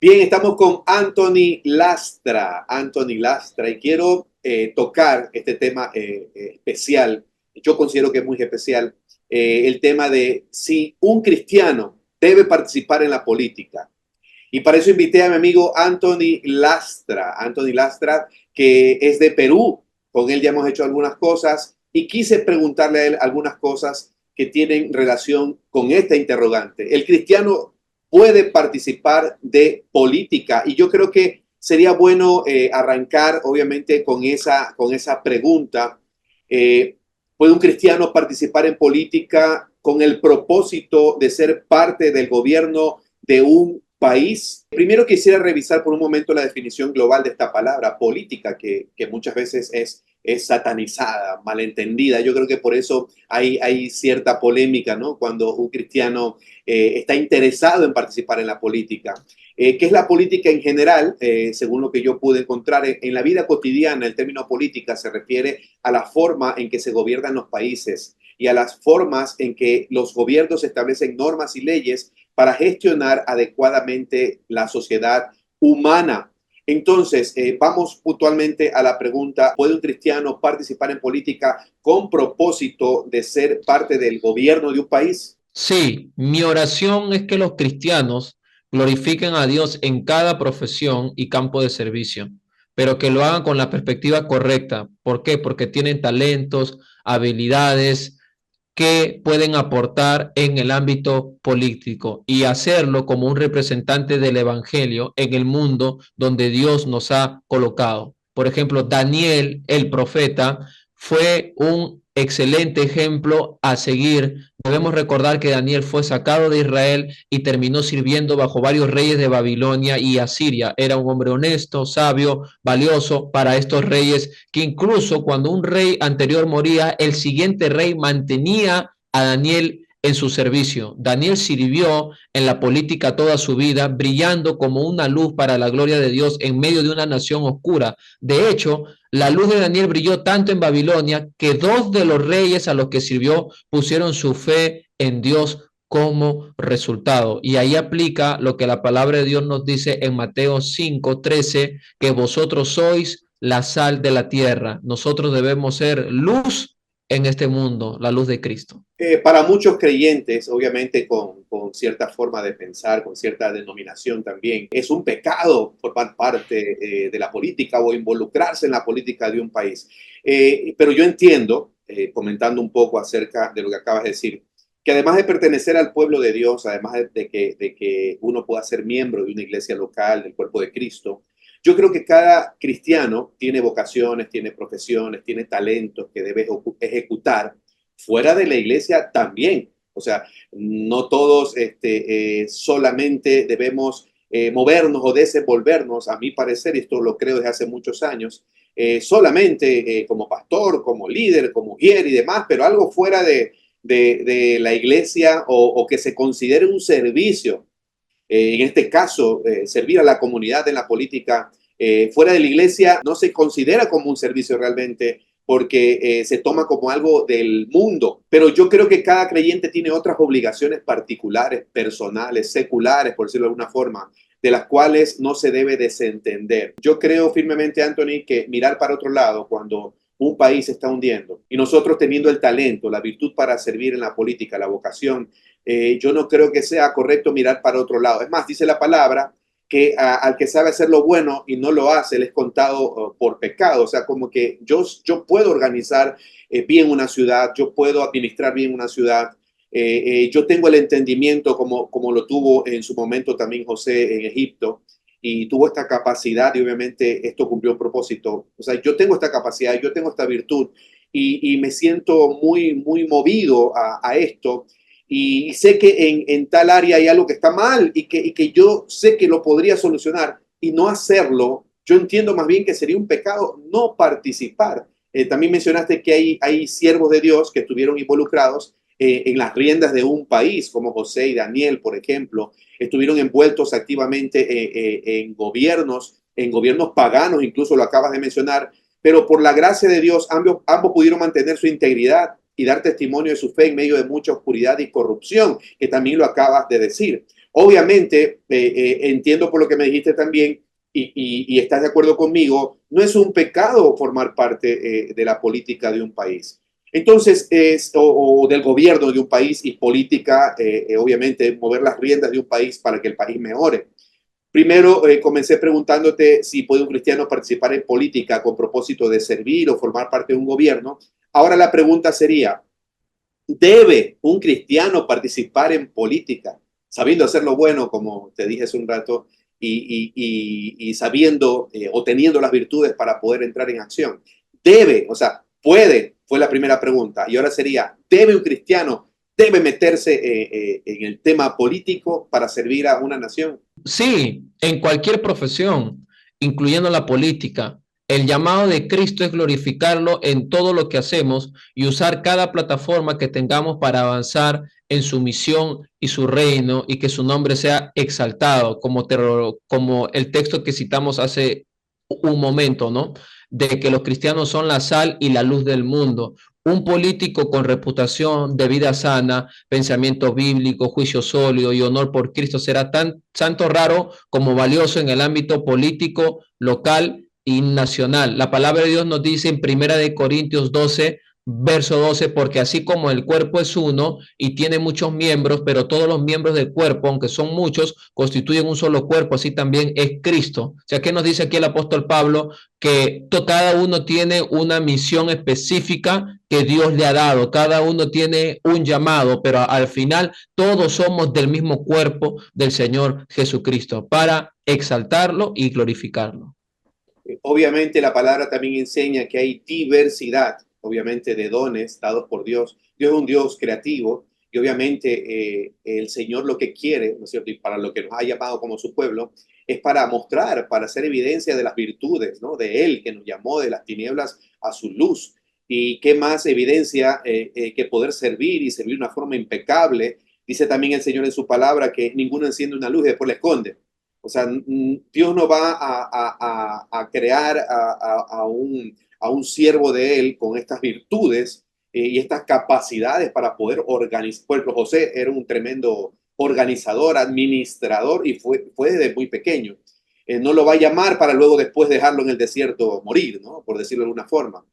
Bien, estamos con Anthony Lastra. Anthony Lastra, y quiero tocar este tema especial. Yo considero que es muy especial. El tema de si un cristiano debe participar en la política. Y para eso invité a mi amigo Anthony Lastra. Anthony Lastra, que es de Perú. Con él ya hemos hecho algunas cosas y quise preguntarle a él algunas cosas que tienen relación con esta interrogante. ¿El cristiano puede participar de política? Y yo creo que sería bueno arrancar, obviamente, con esa pregunta. Eh, ¿Puede un cristiano participar en política con el propósito de ser parte del gobierno de un país? Primero quisiera revisar por un momento la definición global de esta palabra, política, que muchas veces es satanizada, malentendida. Yo creo que por eso hay cierta polémica, ¿no? Cuando un cristiano está interesado en participar en la política. ¿Qué es la política en general? Según lo que yo pude encontrar en la vida cotidiana, el término política se refiere a la forma en que se gobiernan los países y a las formas en que los gobiernos establecen normas y leyes para gestionar adecuadamente la sociedad humana. Entonces, vamos puntualmente a la pregunta: ¿puede un cristiano participar en política con propósito de ser parte del gobierno de un país? Sí, mi oración es que los cristianos glorifiquen a Dios en cada profesión y campo de servicio, pero que lo hagan con la perspectiva correcta. ¿Por qué? Porque tienen talentos, habilidades que pueden aportar en el ámbito político y hacerlo como un representante del evangelio en el mundo donde Dios nos ha colocado. Por ejemplo, Daniel, el profeta, fue un excelente ejemplo a seguir. Debemos recordar que Daniel fue sacado de Israel y terminó sirviendo bajo varios reyes de Babilonia y Asiria. Era un hombre honesto, sabio, valioso para estos reyes, que incluso cuando un rey anterior moría, el siguiente rey mantenía a Daniel en su servicio. Daniel sirvió en la política toda su vida, brillando como una luz para la gloria de Dios en medio de una nación oscura. De hecho, la luz de Daniel brilló tanto en Babilonia que dos de los reyes a los que sirvió pusieron su fe en Dios como resultado. Y ahí aplica lo que la palabra de Dios nos dice en Mateo 5:13, que vosotros sois la sal de la tierra. Nosotros debemos ser luz en este mundo, la luz de Cristo. Para muchos creyentes, obviamente con cierta forma de pensar, con cierta denominación también, es un pecado formar parte de la política o involucrarse en la política de un país. Pero yo entiendo, comentando un poco acerca de lo que acabas de decir, que además de pertenecer al pueblo de Dios, además de que uno pueda ser miembro de una iglesia local, del cuerpo de Cristo, yo creo que cada cristiano tiene vocaciones, tiene profesiones, tiene talentos que debe ejecutar fuera de la iglesia también. O sea, no todos solamente debemos movernos o desenvolvernos, a mi parecer, y esto lo creo desde hace muchos años, solamente como pastor, como líder, como mujer y demás, pero algo fuera de la iglesia o que se considere un servicio. En este caso, servir a la comunidad en la política fuera de la iglesia no se considera como un servicio realmente, porque se toma como algo del mundo. Pero yo creo que cada creyente tiene otras obligaciones particulares, personales, seculares, por decirlo de alguna forma, de las cuales no se debe desentender. Yo creo firmemente, Anthony, que mirar para otro lado cuando un país se está hundiendo y nosotros teniendo el talento, la virtud para servir en la política, la vocación, yo no creo que sea correcto mirar para otro lado. Es más, dice la palabra que al que sabe hacer lo bueno y no lo hace, le es contado por pecado. O sea, como que yo puedo organizar bien una ciudad, yo puedo administrar bien una ciudad. Yo tengo el entendimiento como lo tuvo en su momento también José en Egipto, y tuvo esta capacidad y obviamente esto cumplió un propósito. O sea, yo tengo esta capacidad, yo tengo esta virtud y me siento muy movido a esto, y sé que en tal área hay algo que está mal y que yo sé que lo podría solucionar, y no hacerlo, yo entiendo más bien que sería un pecado no participar. También mencionaste que hay siervos de Dios que estuvieron involucrados en las riendas de un país, como José y Daniel, por ejemplo, estuvieron envueltos activamente en gobiernos paganos, incluso lo acabas de mencionar, pero por la gracia de Dios ambos pudieron mantener su integridad y dar testimonio de su fe en medio de mucha oscuridad y corrupción, que también lo acabas de decir. Obviamente, entiendo por lo que me dijiste también y estás de acuerdo conmigo, no es un pecado formar parte de la política de un país. Entonces, o del gobierno de un país y política, obviamente, mover las riendas de un país para que el país mejore. Primero, comencé preguntándote si puede un cristiano participar en política con propósito de servir o formar parte de un gobierno. Ahora la pregunta sería, ¿debe un cristiano participar en política, sabiendo hacer lo bueno, como te dije hace un rato, y sabiendo o teniendo las virtudes para poder entrar en acción? Debe, o sea, puede, fue la primera pregunta. Y ahora sería, ¿debe un cristiano, debe meterse en el tema político para servir a una nación? Sí, en cualquier profesión, incluyendo la política, el llamado de Cristo es glorificarlo en todo lo que hacemos y usar cada plataforma que tengamos para avanzar en su misión y su reino y que su nombre sea exaltado, como el texto que citamos hace un momento, ¿no? De que los cristianos son la sal y la luz del mundo. Un político con reputación de vida sana, pensamiento bíblico, juicio sólido y honor por Cristo será tan santo raro como valioso en el ámbito político, local y nacional. La palabra de Dios nos dice en Primera de Corintios 12, verso 12, porque así como el cuerpo es uno y tiene muchos miembros, pero todos los miembros del cuerpo, aunque son muchos, constituyen un solo cuerpo, así también es Cristo. O sea, ¿qué nos dice aquí el apóstol Pablo? Que cada uno tiene una misión específica que Dios le ha dado, cada uno tiene un llamado, pero al final todos somos del mismo cuerpo del Señor Jesucristo para exaltarlo y glorificarlo. Obviamente la palabra también enseña que hay diversidad, obviamente, de dones dados por Dios. Dios es un Dios creativo y obviamente el Señor lo que quiere, ¿no es cierto? Y para lo que nos ha llamado como su pueblo, es para mostrar, para hacer evidencia de las virtudes, ¿no? De Él, que nos llamó de las tinieblas a su luz. Y qué más evidencia que poder servir y servir de una forma impecable. Dice también el Señor en su palabra que ninguno enciende una luz y después la esconde. O sea, Dios no va a crear a un siervo de él con estas virtudes y estas capacidades para poder organizar. Por ejemplo, José era un tremendo organizador, administrador y fue desde muy pequeño. No lo va a llamar para luego después dejarlo en el desierto morir, ¿no? Por decirlo de alguna forma.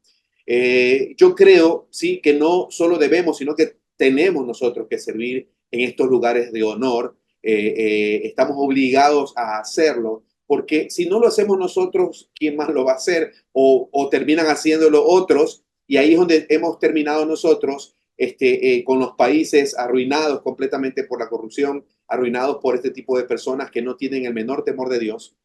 Yo creo, sí, que no solo debemos, sino que tenemos nosotros que servir en estos lugares de honor. Estamos obligados a hacerlo, porque si no lo hacemos nosotros, ¿quién más lo va a hacer? O terminan haciéndolo otros, y ahí es donde hemos terminado nosotros con los países arruinados completamente por la corrupción, arruinados por este tipo de personas que no tienen el menor temor de Dios.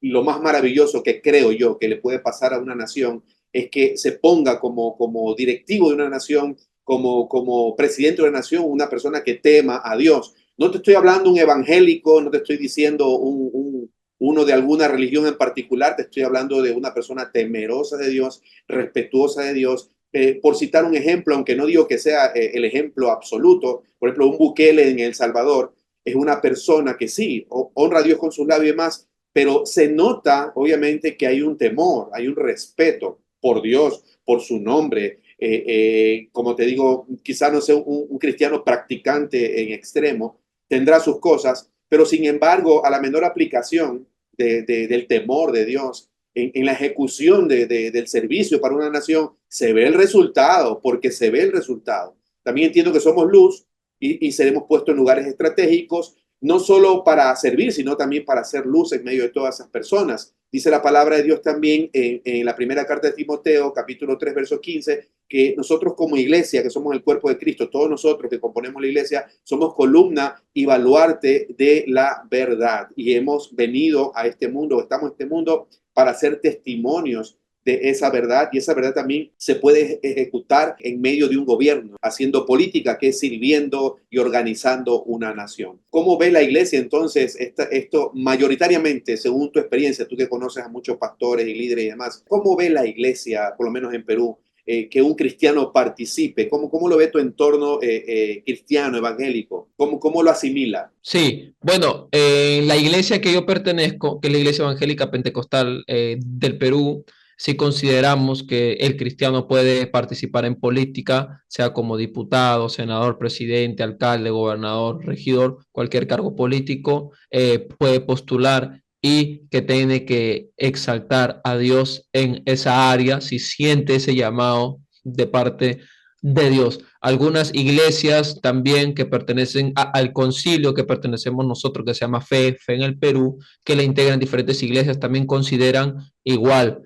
Lo más maravilloso que creo yo que le puede pasar a una nación es que se ponga como directivo de una nación, como presidente de una nación, una persona que tema a Dios. No te estoy hablando un evangélico, no te estoy diciendo uno de alguna religión en particular, te estoy hablando de una persona temerosa de Dios, respetuosa de Dios. Por citar un ejemplo, aunque no digo que sea el ejemplo absoluto, por ejemplo, un Bukele en El Salvador es una persona que sí, honra a Dios con sus labios y demás, pero se nota obviamente que hay un temor, hay un respeto por Dios, por su nombre. Como te digo, quizá no sea un cristiano practicante en extremo, tendrá sus cosas, pero sin embargo, a la menor aplicación del temor de Dios en la ejecución del servicio para una nación, se ve el resultado, porque se ve el resultado. También entiendo que somos luz y seremos puestos en lugares estratégicos, no solo para servir, sino también para hacer luz en medio de todas esas personas. Dice la palabra de Dios también en la primera carta de Timoteo, capítulo 3, verso 15, que nosotros como iglesia, que somos el cuerpo de Cristo, todos nosotros que componemos la iglesia, somos columna y baluarte de la verdad. Y hemos venido a este mundo, estamos en este mundo para ser testimonios de esa verdad, y esa verdad también se puede ejecutar en medio de un gobierno, haciendo política, que es sirviendo y organizando una nación. ¿Cómo ve la iglesia entonces esto mayoritariamente, según tu experiencia, tú que conoces a muchos pastores y líderes y demás? ¿Cómo ve la iglesia, por lo menos en Perú, que un cristiano participe? ¿Cómo lo ve tu entorno cristiano, evangélico? ¿Cómo lo asimila? Sí, bueno, en la iglesia que yo pertenezco, que es la Iglesia Evangélica Pentecostal del Perú, si consideramos que el cristiano puede participar en política, sea como diputado, senador, presidente, alcalde, gobernador, regidor, cualquier cargo político, puede postular y que tiene que exaltar a Dios en esa área si siente ese llamado de parte de Dios. Algunas iglesias también que pertenecen al concilio que pertenecemos nosotros, que se llama Fe en el Perú, que le integran diferentes iglesias, también consideran igual.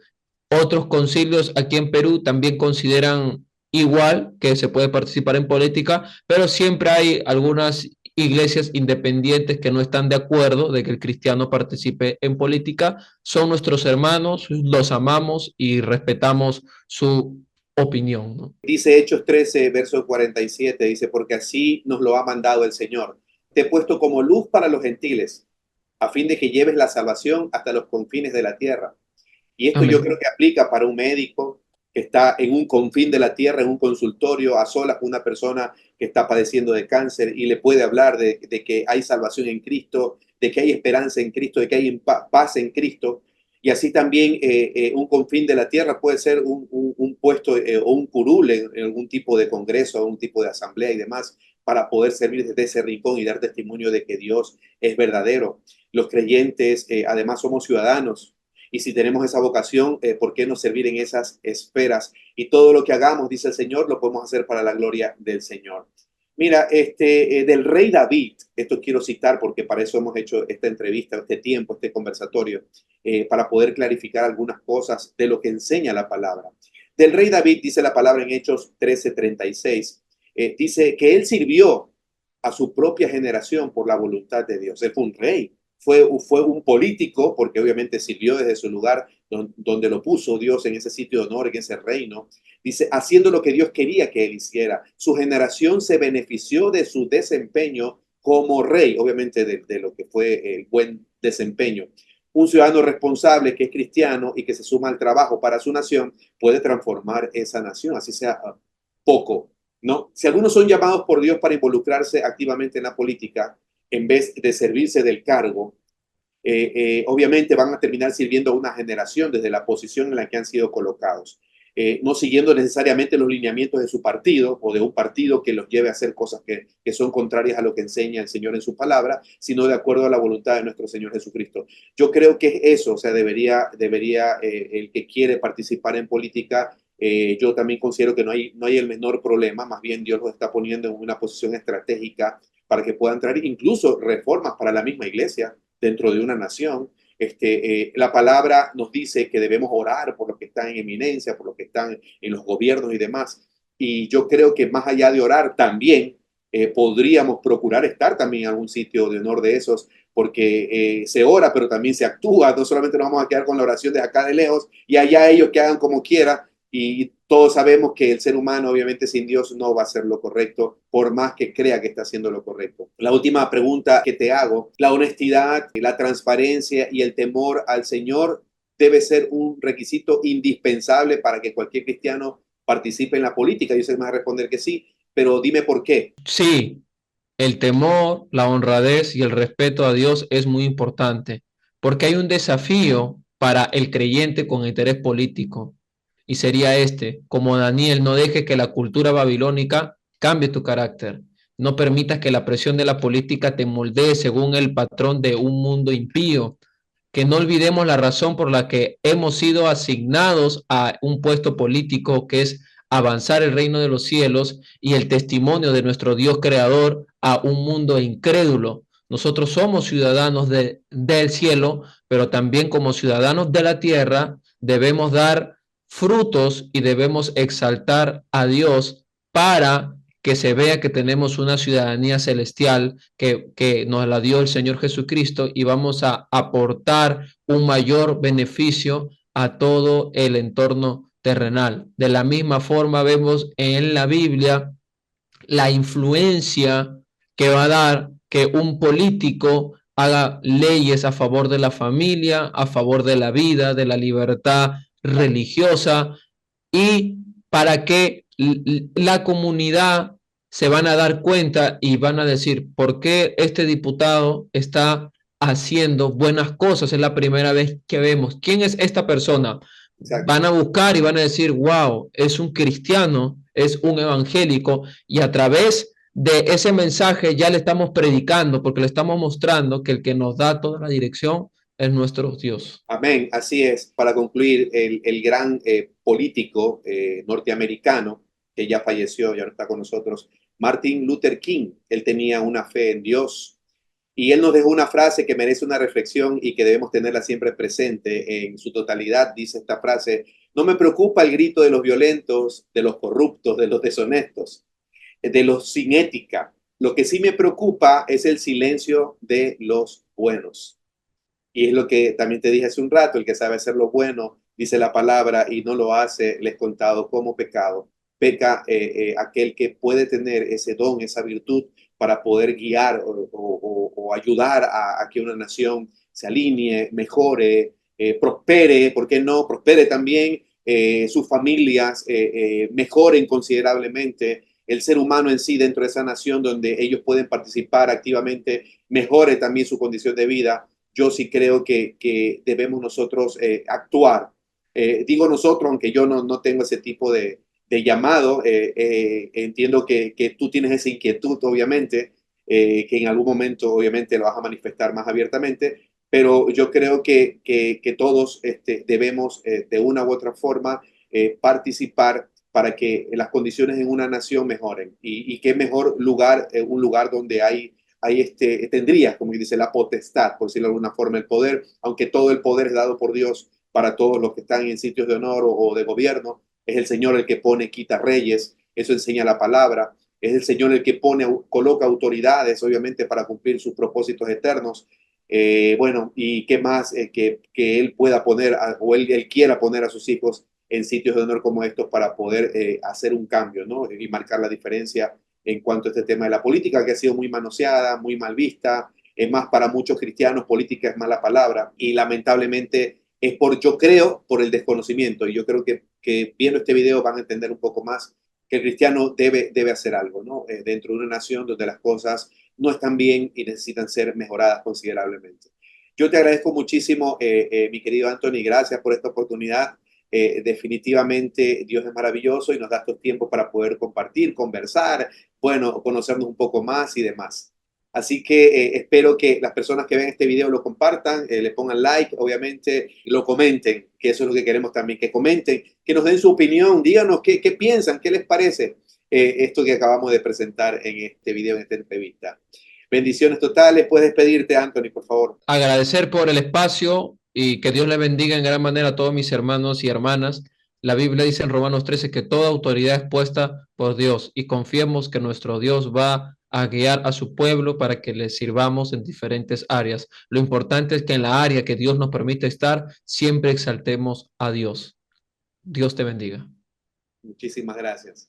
Otros concilios aquí en Perú también consideran igual que se puede participar en política, pero siempre hay algunas iglesias independientes que no están de acuerdo de que el cristiano participe en política. Son nuestros hermanos, los amamos y respetamos su opinión, ¿no? Dice Hechos 13, verso 47, dice, porque así nos lo ha mandado el Señor. Te he puesto como luz para los gentiles, a fin de que lleves la salvación hasta los confines de la tierra. Y esto yo creo Amén. que aplica para un médico que está en un confín de la tierra, en un consultorio, a solas con una persona que está padeciendo de cáncer y le puede hablar de que hay salvación en Cristo, de que hay esperanza en Cristo, de que hay paz en Cristo. Y así también un confín de la tierra puede ser un puesto o un curul en algún tipo de congreso, algún tipo de asamblea y demás, para poder servir desde ese rincón y dar testimonio de que Dios es verdadero. Los creyentes, además, somos ciudadanos. Y si tenemos esa vocación, ¿por qué no servir en esas esferas? Y todo lo que hagamos, dice el Señor, lo podemos hacer para la gloria del Señor. Mira, del rey David, esto quiero citar porque para eso hemos hecho esta entrevista, este tiempo, este conversatorio, para poder clarificar algunas cosas de lo que enseña la palabra. Del rey David dice la palabra en Hechos 13:36, dice que él sirvió a su propia generación por la voluntad de Dios. Él fue un rey, fue un político, porque obviamente sirvió desde su lugar donde lo puso Dios en ese sitio de honor, en ese reino. Dice, haciendo lo que Dios quería que él hiciera. Su generación se benefició de su desempeño como rey, obviamente de lo que fue el buen desempeño. Un ciudadano responsable que es cristiano y que se suma al trabajo para su nación puede transformar esa nación, así sea poco, ¿no? Si algunos son llamados por Dios para involucrarse activamente en la política, en vez de servirse del cargo, obviamente van a terminar sirviendo a una generación desde la posición en la que han sido colocados, no siguiendo necesariamente los lineamientos de su partido o de un partido que los lleve a hacer cosas que son contrarias a lo que enseña el Señor en su palabra, sino de acuerdo a la voluntad de nuestro Señor Jesucristo. Yo creo que es eso, o sea, debería el que quiere participar en política, yo también considero que no hay el menor problema, más bien Dios los está poniendo en una posición estratégica para que puedan traer incluso reformas para la misma iglesia dentro de una nación. La palabra nos dice que debemos orar por los que están en eminencia, por los que están en los gobiernos y demás. Y yo creo que más allá de orar también podríamos procurar estar también en algún sitio de honor de esos, porque se ora, pero también se actúa. No solamente nos vamos a quedar con la oración de acá de lejos y allá ellos que hagan como quieran. Y todos sabemos que el ser humano, obviamente, sin Dios no va a hacer lo correcto, por más que crea que está haciendo lo correcto. La última pregunta que te hago, la honestidad, la transparencia y el temor al Señor debe ser un requisito indispensable para que cualquier cristiano participe en la política. Yo sé que me vas a responder que sí, pero dime por qué. Sí, el temor, la honradez y el respeto a Dios es muy importante, porque hay un desafío para el creyente con interés político, y sería este: como Daniel, no dejes que la cultura babilónica cambie tu carácter. No permitas que la presión de la política te moldee según el patrón de un mundo impío. Que no olvidemos la razón por la que hemos sido asignados a un puesto político, que es avanzar el reino de los cielos y el testimonio de nuestro Dios creador a un mundo incrédulo. Nosotros somos ciudadanos del cielo, pero también como ciudadanos de la tierra debemos dar frutos y debemos exaltar a Dios para que se vea que tenemos una ciudadanía celestial que nos la dio el Señor Jesucristo, y vamos a aportar un mayor beneficio a todo el entorno terrenal. De la misma forma vemos en la Biblia la influencia que va a dar que un político haga leyes a favor de la familia, a favor de la vida, de la libertad religiosa, y para que la comunidad se van a dar cuenta y van a decir, ¿por qué este diputado está haciendo buenas cosas? Es la primera vez que vemos. ¿Quién es esta persona? Exacto. van a buscar y van a decir, wow, es un cristiano, es un evangélico, y a través de ese mensaje ya le estamos predicando, porque le estamos mostrando que el que nos da toda la dirección es nuestro Dios. Amén, así es. Para concluir, el gran político norteamericano que ya falleció, ya no está con nosotros, Martin Luther King, él tenía una fe en Dios y él nos dejó una frase que merece una reflexión y que debemos tenerla siempre presente en su totalidad. Dice esta frase: no me preocupa el grito de los violentos, de los corruptos, de los deshonestos, de los sin ética. Lo que sí me preocupa es el silencio de los buenos. Y es lo que también te dije hace un rato: el que sabe hacer lo bueno, dice la palabra, y no lo hace, le es contado como pecado. Peca aquel que puede tener ese don, esa virtud para poder guiar o ayudar a que una nación se alinee, mejore, prospere, ¿por qué no? Prospere también, sus familias mejoren considerablemente, el ser humano en sí dentro de esa nación donde ellos pueden participar activamente, mejore también su condición de vida. Yo sí creo que debemos nosotros actuar. Digo nosotros, aunque yo no tengo ese tipo de llamado, entiendo que tú tienes esa inquietud, obviamente, que en algún momento, obviamente, lo vas a manifestar más abiertamente, pero yo creo que todos debemos, de una u otra forma, participar para que las condiciones en una nación mejoren. Y qué mejor lugar, un lugar donde hay tendría, como dice, la potestad, por decirlo de alguna forma, el poder, aunque todo el poder es dado por Dios para todos los que están en sitios de honor o de gobierno. Es el Señor el que pone, quita reyes, eso enseña la palabra. Es el Señor el que pone, coloca autoridades, obviamente, para cumplir sus propósitos eternos. Bueno, y qué más que Él pueda poner, o él quiera poner a sus hijos en sitios de honor como estos para poder hacer un cambio, ¿no? Y marcar la diferencia en cuanto a este tema de la política, que ha sido muy manoseada, muy mal vista. Es más, para muchos cristianos, política es mala palabra y lamentablemente es yo creo, por el desconocimiento. Y yo creo que viendo este video van a entender un poco más que el cristiano debe hacer algo, ¿no? Dentro de una nación donde las cosas no están bien y necesitan ser mejoradas considerablemente. Yo te agradezco muchísimo, mi querido Anthony, gracias por esta oportunidad. Definitivamente Dios es maravilloso y nos da estos tiempos para poder compartir, conversar, bueno, conocernos un poco más y demás. Así que espero que las personas que ven este video lo compartan, le pongan like, obviamente, lo comenten, que eso es lo que queremos también, que comenten, que nos den su opinión, díganos qué piensan, qué les parece esto que acabamos de presentar en este video, en esta entrevista. Bendiciones totales. Puedes despedirte, Anthony, por favor. Agradecer por el espacio y que Dios le bendiga en gran manera a todos mis hermanos y hermanas. La Biblia dice en Romanos 13 que toda autoridad es puesta por Dios y confiemos que nuestro Dios va a guiar a su pueblo para que le sirvamos en diferentes áreas. Lo importante es que en la área que Dios nos permite estar, siempre exaltemos a Dios. Dios te bendiga. Muchísimas gracias.